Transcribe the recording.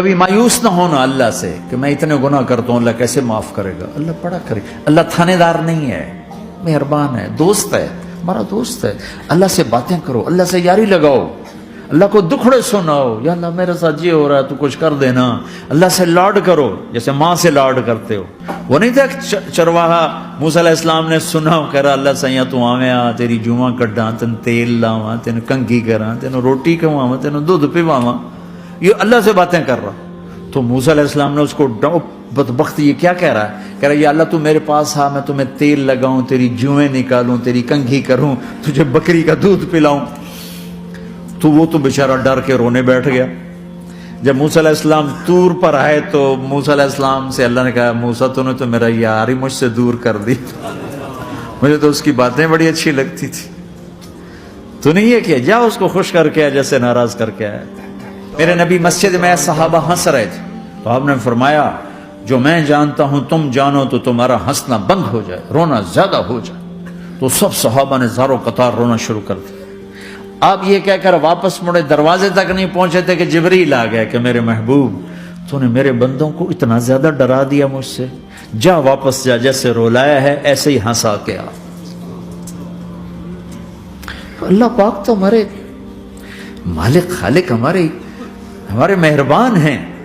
کبھی مایوس نہ ہونا اللہ سے کہ میں اتنے گناہ کرتا ہوں، اللہ کیسے معاف کرے گا؟ اللہ بڑا کرے گا۔ اللہ تھانے دار نہیں ہے، مہربان ہے، دوست ہے، ہمارا دوست ہے۔ اللہ سے باتیں کرو، اللہ سے یاری لگاؤ، اللہ کو دکھڑے سناؤ، یا اللہ میرے ساتھ یہ ہو رہا ہے تو کچھ کر دینا۔ اللہ سے لاڈ کرو جیسے ماں سے لاڈ کرتے ہو۔ وہ نہیں تھا چرواہا موسیٰ علیہ السلام نے سنا، کہہ رہا اللہ سیاں تو آویں آ، تیری جواں کڈاں، تین تیل لاواں، تین کنگھی کراں، تین روٹی کھواواں، تین دودھ پیواواں۔ یہ اللہ سے باتیں کر رہا۔ تو موسیٰ علیہ السلام نے اس کو بدبخت یہ کیا کہہ رہا ہے؟ کہہ رہا ہے یا اللہ تو میرے پاس آ، میں تمہیں تیل لگاؤں، تیری جوئیں نکالوں، تیری کنگھی کروں، تجھے بکری کا دودھ پلاؤں۔ تو وہ تو بیچارہ ڈر کے رونے بیٹھ گیا۔ جب موسیٰ علیہ السلام طور پر آئے تو موسیٰ علیہ السلام سے اللہ نے کہا موسیٰ تو نے تو میرا یار ہی مجھ سے دور کر دی، مجھے تو اس کی باتیں بڑی اچھی لگتی تھی، تو نہیں یہ کیا، جا اس کو خوش کر کے جیسے ناراض کر کے آیا۔ میرے نبی مسجد میں صحابہ ہنس رہے تھے تو آپ نے فرمایا جو میں جانتا ہوں تم جانو تو تمہارا ہنسنا بند ہو جائے، رونا زیادہ ہو جائے۔ تو سب صحابہ نے زاروں قطار رونا شروع کر دیا۔ آپ یہ کہہ کر واپس مڑے، دروازے تک نہیں پہنچے تھے کہ جبریل آ گیا کہ میرے محبوب تو نے میرے بندوں کو اتنا زیادہ ڈرا دیا مجھ سے، جا واپس جا، جیسے رولایا ہے ایسے ہی ہنسا کے آ۔ اللہ پاک تو ہمارے مالک خالق، ہمارے مہربان ہیں۔